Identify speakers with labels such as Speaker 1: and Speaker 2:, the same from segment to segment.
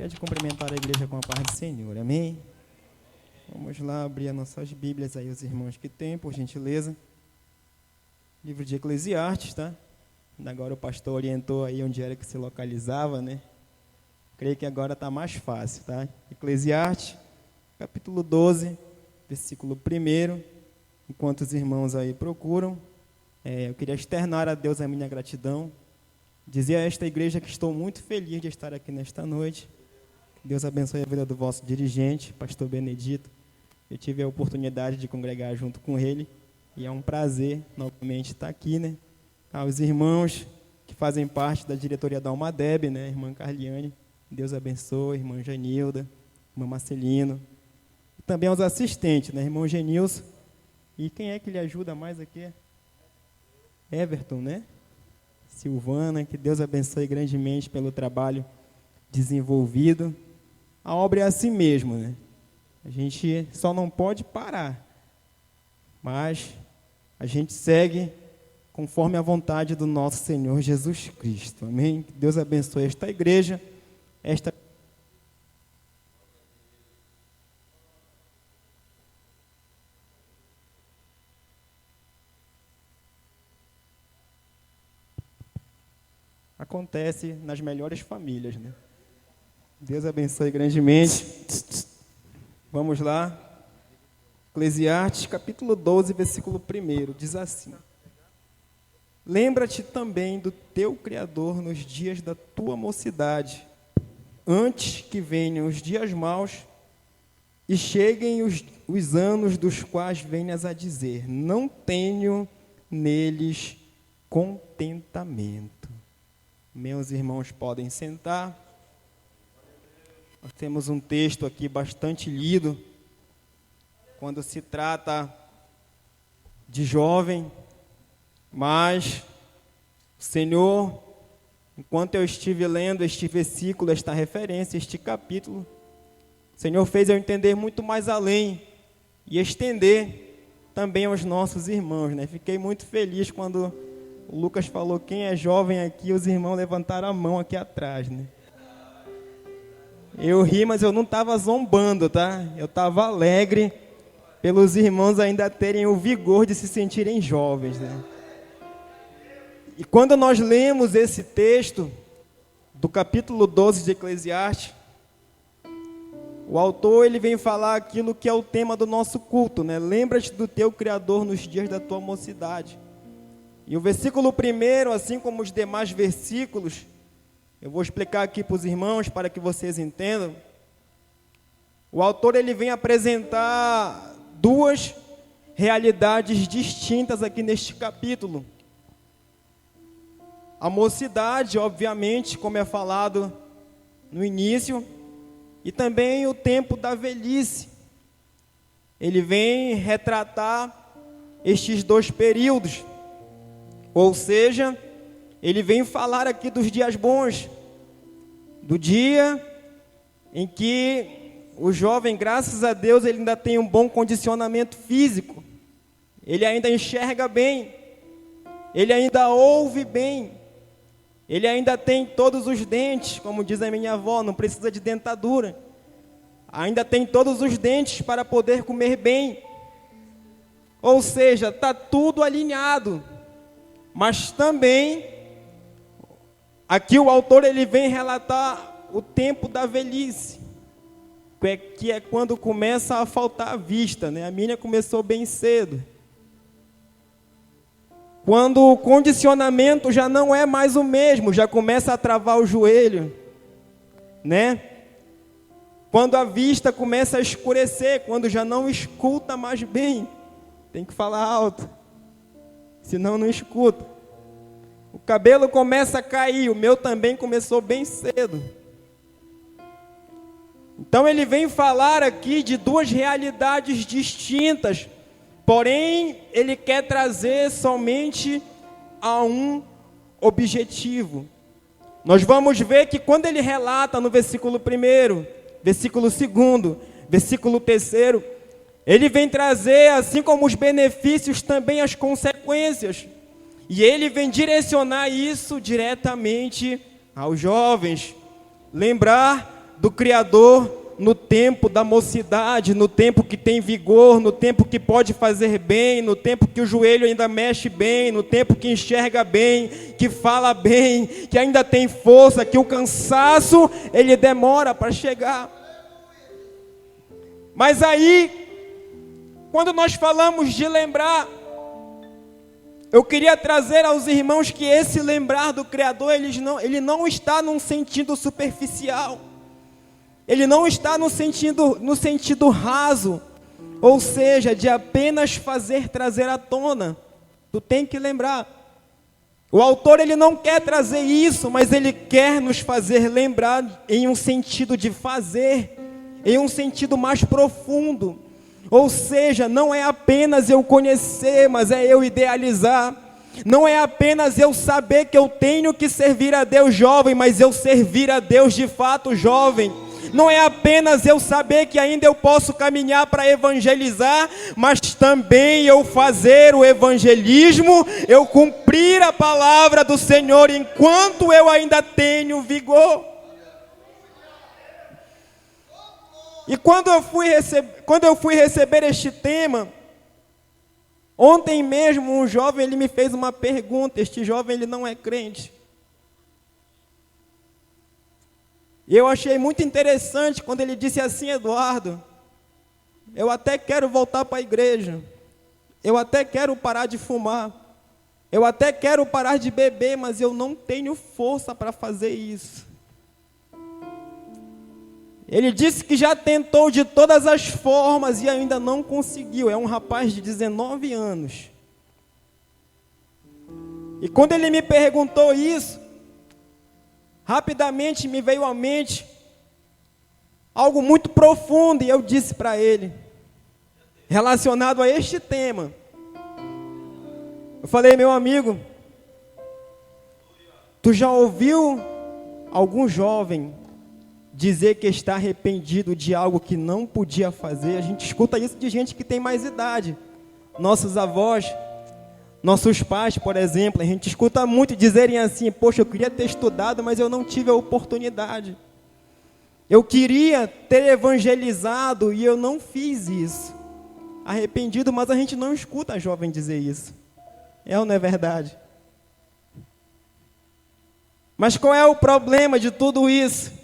Speaker 1: Pode cumprimentar a igreja com a paz do Senhor, amém? Vamos lá abrir as nossas Bíblias aí, os irmãos que têm, por gentileza. Livro de Eclesiastes, tá? Agora o pastor orientou aí onde era que se localizava, né? Creio que agora está mais fácil, tá? Eclesiastes, capítulo 12, versículo 1. Enquanto os irmãos aí procuram, eu queria externar a Deus a minha gratidão. Dizer a esta igreja que estou muito feliz de estar aqui nesta noite. Deus abençoe a vida do vosso dirigente, pastor Benedito. Eu tive a oportunidade de congregar junto com ele e é um prazer novamente estar aqui, né? Aos irmãos que fazem parte da diretoria da Almadeb, né? Irmã Carliane, Deus abençoe, irmã Janilda, irmã Marcelino. E também aos assistentes, né? Irmão Genilson. E quem é que lhe ajuda mais aqui? Everton, né? Silvana, que Deus abençoe grandemente pelo trabalho desenvolvido. A obra é assim mesmo, né? A gente só não pode parar, mas a gente segue conforme a vontade do nosso Senhor Jesus Cristo, amém? Que Deus abençoe esta igreja, acontece nas melhores famílias, né? Deus abençoe grandemente. Vamos lá. Eclesiastes, capítulo 12, versículo 1, diz assim: Lembra-te também do teu Criador nos dias da tua mocidade, antes que venham os dias maus e cheguem os anos dos quais venhas a dizer, não tenho neles contentamento. Meus irmãos podem sentar. Nós temos um texto aqui bastante lido, quando se trata de jovem, mas o Senhor, enquanto eu estive lendo este versículo, esta referência, este capítulo, o Senhor fez eu entender muito mais além e estender também aos nossos irmãos, né? Fiquei muito feliz quando o Lucas falou, quem é jovem aqui, os irmãos levantaram a mão aqui atrás, né? Eu ri, mas eu não estava zombando, tá? Eu estava alegre pelos irmãos ainda terem o vigor de se sentirem jovens, né? E quando nós lemos esse texto do capítulo 12 de Eclesiastes, o autor ele vem falar aquilo que é o tema do nosso culto, né? Lembra-te do teu Criador nos dias da tua mocidade. E o versículo 1, assim como os demais versículos, eu vou explicar aqui para os irmãos, para que vocês entendam. O autor ele vem apresentar duas realidades distintas aqui neste capítulo. A mocidade, obviamente, como é falado no início, e também o tempo da velhice. Ele vem retratar estes dois períodos. Ou seja, ele vem falar aqui dos dias bons, do dia em que o jovem, graças a Deus, ele ainda tem um bom condicionamento físico, ele ainda enxerga bem, ele ainda ouve bem, ele ainda tem todos os dentes, como diz a minha avó, não precisa de dentadura, ainda tem todos os dentes para poder comer bem, ou seja, está tudo alinhado, mas também aqui o autor ele vem relatar o tempo da velhice, que é quando começa a faltar a vista, né? A minha começou bem cedo. Quando o condicionamento já não é mais o mesmo, já começa a travar o joelho, né? Quando a vista começa a escurecer, quando já não escuta mais bem, tem que falar alto, senão não escuta. O cabelo começa a cair, o meu também começou bem cedo. Então ele vem falar aqui de duas realidades distintas, porém ele quer trazer somente a um objetivo. Nós vamos ver que quando ele relata no versículo 1, versículo 2, versículo 3, ele vem trazer, assim como os benefícios, também as consequências. E ele vem direcionar isso diretamente aos jovens. Lembrar do Criador no tempo da mocidade, no tempo que tem vigor, no tempo que pode fazer bem, no tempo que o joelho ainda mexe bem, no tempo que enxerga bem, que fala bem, que ainda tem força, que o cansaço, ele demora para chegar. Mas aí, quando nós falamos de lembrar, eu queria trazer aos irmãos que esse lembrar do Criador, ele não está num sentido superficial. Ele não está no sentido raso, ou seja, de apenas trazer à tona. Tu tem que lembrar. O autor, ele não quer trazer isso, mas ele quer nos fazer lembrar em um sentido de fazer, em um sentido mais profundo. Ou seja, não é apenas eu conhecer, mas é eu idealizar. Não é apenas eu saber que eu tenho que servir a Deus jovem, mas eu servir a Deus de fato jovem. Não é apenas eu saber que ainda eu posso caminhar para evangelizar, mas também eu fazer o evangelismo, eu cumprir a palavra do Senhor enquanto eu ainda tenho vigor. E quando eu fui receber este tema, ontem mesmo um jovem, ele me fez uma pergunta. Este jovem, ele não é crente. E eu achei muito interessante quando ele disse assim: Eduardo, eu até quero voltar para a igreja, eu até quero parar de fumar, eu até quero parar de beber, mas eu não tenho força para fazer isso. Ele disse que já tentou de todas as formas e ainda não conseguiu. É um rapaz de 19 anos. E quando ele me perguntou isso, rapidamente me veio à mente algo muito profundo, e eu disse para ele, relacionado a este tema. Eu falei: meu amigo, tu já ouviu algum jovem dizer que está arrependido de algo que não podia fazer? A gente escuta isso de gente que tem mais idade. Nossos avós, nossos pais, por exemplo, a gente escuta muito dizerem assim: poxa, eu queria ter estudado, mas eu não tive a oportunidade. Eu queria ter evangelizado e eu não fiz isso. Arrependido, mas a gente não escuta a jovem dizer isso. É ou não é verdade? Mas qual é o problema de tudo isso?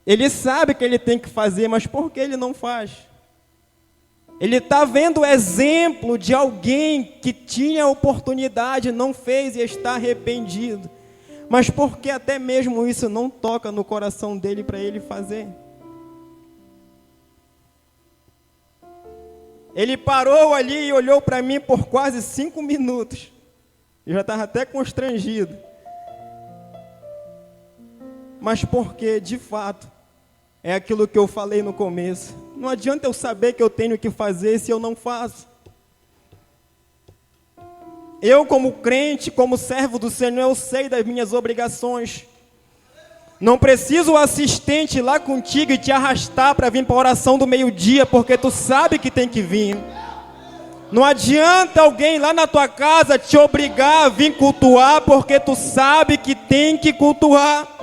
Speaker 1: Ele sabe que ele tem que fazer, mas por que ele não faz? Ele está vendo o exemplo de alguém que tinha a oportunidade, não fez e está arrependido. Mas por que até mesmo isso não toca no coração dele para ele fazer? Ele parou ali e olhou para mim por quase 5 minutos. Eu já estava até constrangido. Mas porque, de fato, é aquilo que eu falei no começo. Não adianta eu saber que eu tenho que fazer se eu não faço. Eu, como crente, como servo do Senhor, eu sei das minhas obrigações. Não preciso o assistente ir lá contigo e te arrastar para vir para a oração do meio-dia, porque tu sabe que tem que vir. Não adianta alguém lá na tua casa te obrigar a vir cultuar, porque tu sabe que tem que cultuar.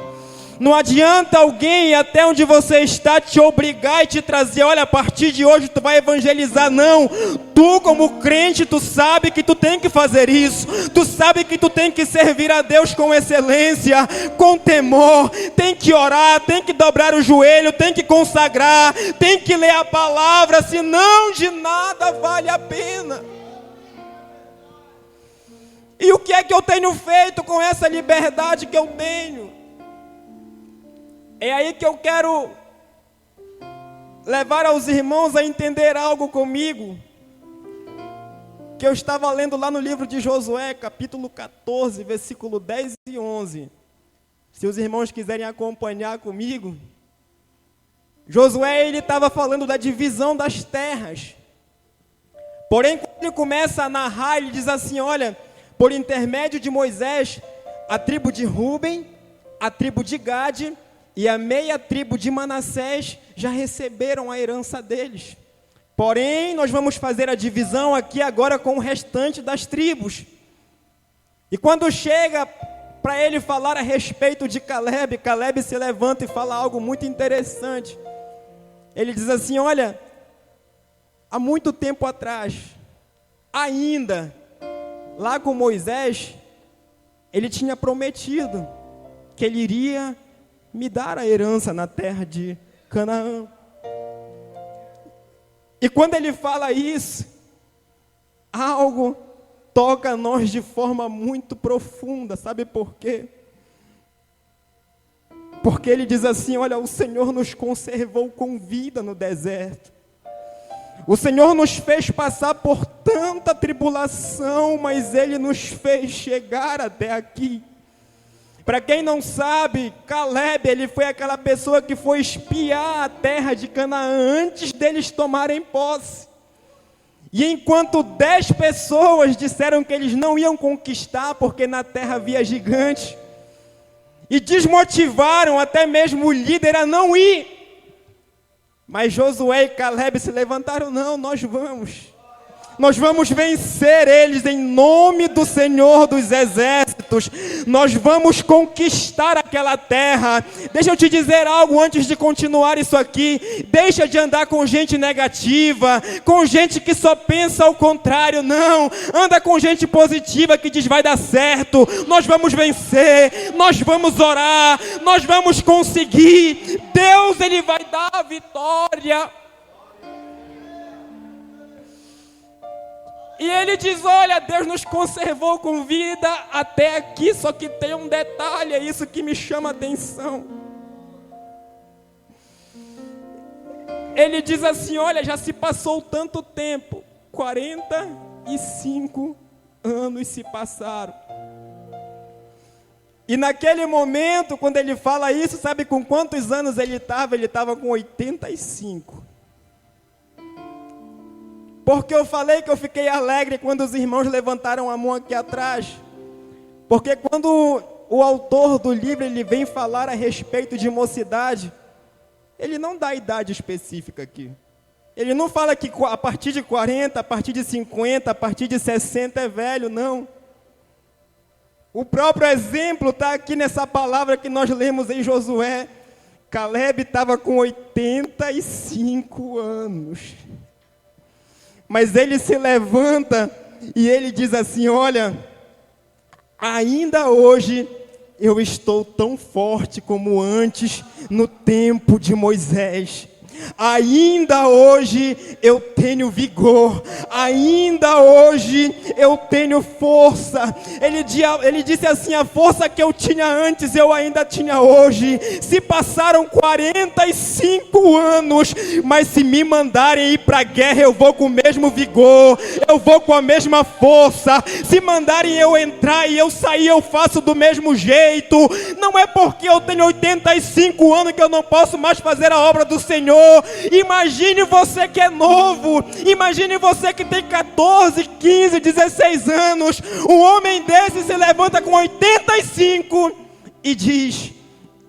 Speaker 1: Não adianta alguém ir até onde você está te obrigar e te trazer: olha, a partir de hoje tu vai evangelizar. Não, tu como crente, tu sabe que tu tem que fazer isso. Tu sabe que tu tem que servir a Deus com excelência, com temor. Tem que orar, tem que dobrar o joelho, tem que consagrar, tem que ler a palavra, senão de nada vale a pena. E o que é que eu tenho feito com essa liberdade que eu tenho? É aí que eu quero levar aos irmãos a entender algo comigo, que eu estava lendo lá no livro de Josué, capítulo 14, versículo 10 e 11. Se os irmãos quiserem acompanhar comigo, Josué, ele estava falando da divisão das terras. Porém, quando ele começa a narrar, ele diz assim: olha, por intermédio de Moisés, a tribo de Ruben, a tribo de Gade e a meia tribo de Manassés já receberam a herança deles. Porém, nós vamos fazer a divisão aqui agora com o restante das tribos. E quando chega para ele falar a respeito de Caleb, Caleb se levanta e fala algo muito interessante. Ele diz assim: olha, há muito tempo atrás, ainda lá com Moisés, ele tinha prometido que ele iria me dar a herança na terra de Canaã. E quando ele fala isso, algo toca nós de forma muito profunda. Sabe por quê? Porque ele diz assim: olha, o Senhor nos conservou com vida no deserto. O Senhor nos fez passar por tanta tribulação, mas Ele nos fez chegar até aqui. Para quem não sabe, Caleb, ele foi aquela pessoa que foi espiar a terra de Canaã antes deles tomarem posse. E enquanto 10 pessoas disseram que eles não iam conquistar, porque na terra havia gigantes, e desmotivaram até mesmo o líder a não ir, mas Josué e Caleb se levantaram: não, nós vamos vencer eles em nome do Senhor dos Exércitos, nós vamos conquistar aquela terra. Deixa eu te dizer algo antes de continuar isso aqui: deixa de andar com gente negativa, com gente que só pensa ao contrário. Não, anda com gente positiva que diz: vai dar certo, nós vamos vencer, nós vamos orar, nós vamos conseguir, Deus ele vai dar a vitória. E ele diz: olha, Deus nos conservou com vida até aqui, só que tem um detalhe, é isso que me chama a atenção. Ele diz assim: olha, já se passou tanto tempo, 45 anos se passaram. E naquele momento, quando ele fala isso, sabe com quantos anos ele estava? Ele estava com 85. Porque eu falei que eu fiquei alegre quando os irmãos levantaram a mão aqui atrás. Porque quando o autor do livro ele vem falar a respeito de mocidade, ele não dá idade específica aqui. Ele não fala que a partir de 40, a partir de 50, a partir de 60 é velho, não. O próprio exemplo está aqui nessa palavra que nós lemos em Josué. Caleb estava com 85 anos. Mas ele se levanta e ele diz assim: olha, ainda hoje eu estou tão forte como antes no tempo de Moisés. Ainda hoje eu tenho vigor, ainda hoje eu tenho força. Ele disse assim: a força que eu tinha antes eu ainda tinha hoje. Se passaram 45 anos, mas se me mandarem ir para a guerra eu vou com o mesmo vigor, eu vou com a mesma força. Se mandarem eu entrar e eu sair, eu faço do mesmo jeito. Não é porque eu tenho 85 anos que eu não posso mais fazer a obra do Senhor. Imagine você que é novo, imagine você que tem 14, 15, 16 anos, um homem desse se levanta com 85 e diz: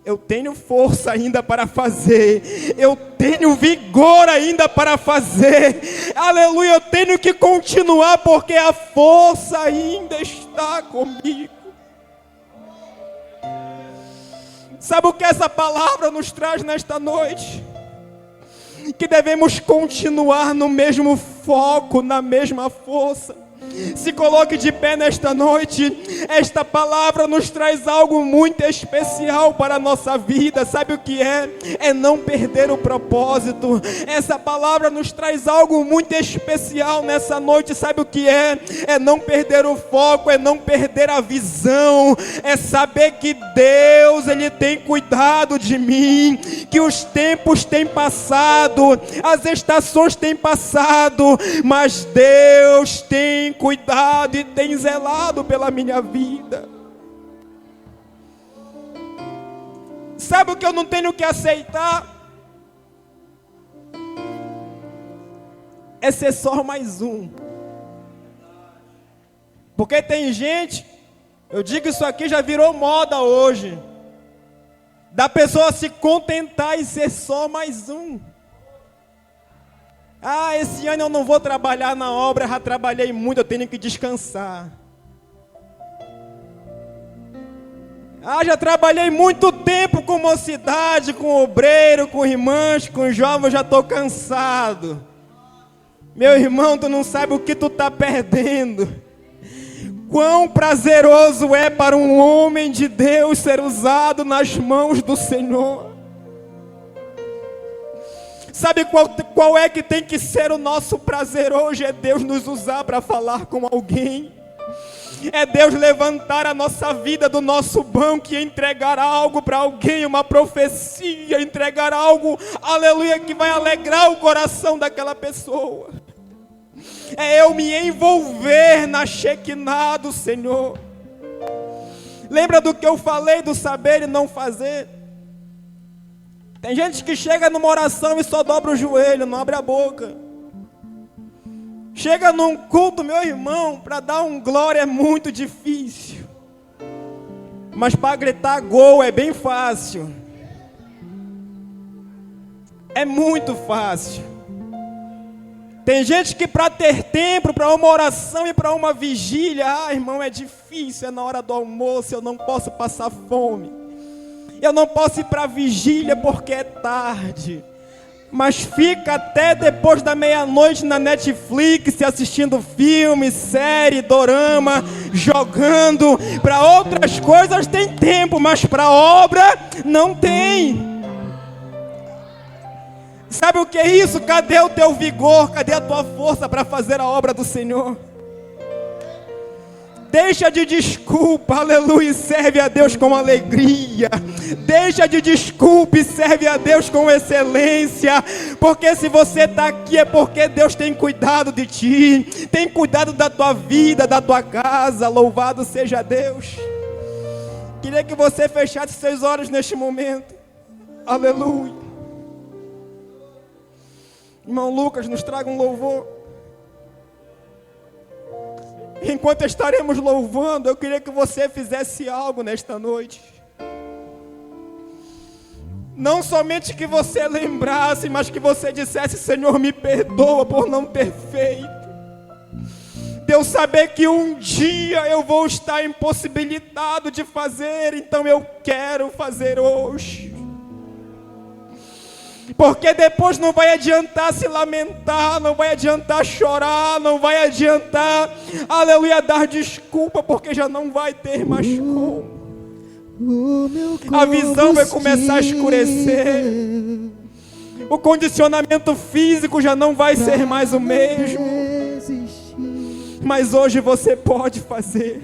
Speaker 1: eu tenho força ainda para fazer, eu tenho vigor ainda para fazer, aleluia, eu tenho que continuar porque a força ainda está comigo. Sabe o que essa palavra nos traz nesta noite? Que devemos continuar no mesmo foco, na mesma força. Se coloque de pé nesta noite. Esta palavra nos traz algo muito especial para a nossa vida. Sabe o que é? É não perder o propósito. Essa palavra nos traz algo muito especial nessa noite. Sabe o que é? É não perder o foco, é não perder a visão. É saber que Deus, Ele tem cuidado de mim, que os tempos têm passado, as estações têm passado, mas Deus tem cuidado e tem zelado pela minha vida. Sabe o que eu não tenho que aceitar? É ser só mais um. Porque tem gente, eu digo isso aqui já virou moda hoje, da pessoa se contentar e ser só mais um. Ah, esse ano eu não vou trabalhar na obra, já trabalhei muito, eu tenho que descansar. Já trabalhei muito tempo com mocidade, com obreiro, com irmãs, com jovens, já estou cansado. Meu irmão, tu não sabe o que tu está perdendo. Quão prazeroso é para um homem de Deus ser usado nas mãos do Senhor. Sabe qual é que tem que ser o nosso prazer hoje? É Deus nos usar para falar com alguém. É Deus levantar a nossa vida do nosso banco e entregar algo para alguém, uma profecia, entregar algo, aleluia, que vai alegrar o coração daquela pessoa. É eu me envolver na Shekinah do Senhor. Lembra do que eu falei do saber e não fazer? Tem gente que chega numa oração e só dobra o joelho, não abre a boca. Chega num culto, meu irmão, para dar um glória é muito difícil. Mas para gritar gol é bem fácil. É muito fácil. Tem gente que para ter tempo, para uma oração e para uma vigília, irmão, é difícil, é na hora do almoço, eu não posso passar fome. Eu não posso ir para a vigília porque é tarde. Mas fica até depois da meia-noite na Netflix, assistindo filme, série, dorama, jogando. Para outras coisas tem tempo, mas para obra não tem. Sabe o que é isso? Cadê o teu vigor? Cadê a tua força para fazer a obra do Senhor? Deixa de desculpa, aleluia, e serve a Deus com alegria. Deixa de desculpa e serve a Deus com excelência. Porque se você está aqui é porque Deus tem cuidado de ti. Tem cuidado da tua vida, da tua casa. Louvado seja Deus. Queria que você fechasse seus olhos neste momento. Aleluia. Irmão Lucas, nos traga um louvor. Enquanto estaremos louvando, eu queria que você fizesse algo nesta noite. Não somente que você lembrasse, mas que você dissesse: Senhor, me perdoa por não ter feito. Deus saber que um dia eu vou estar impossibilitado de fazer, então eu quero fazer hoje. Porque depois não vai adiantar se lamentar, não vai adiantar chorar, não vai adiantar, aleluia, dar desculpa, porque já não vai ter mais como. A visão vai começar a escurecer. O condicionamento físico já não vai ser mais o mesmo. Mas hoje você pode fazer.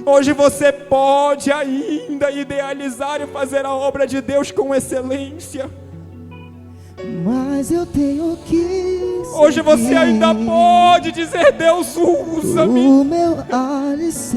Speaker 1: Hoje você pode ainda idealizar e fazer a obra de Deus com excelência.
Speaker 2: Mas eu tenho que
Speaker 1: hoje você ainda pode dizer: Deus, usa-me.
Speaker 2: O meu alicerce.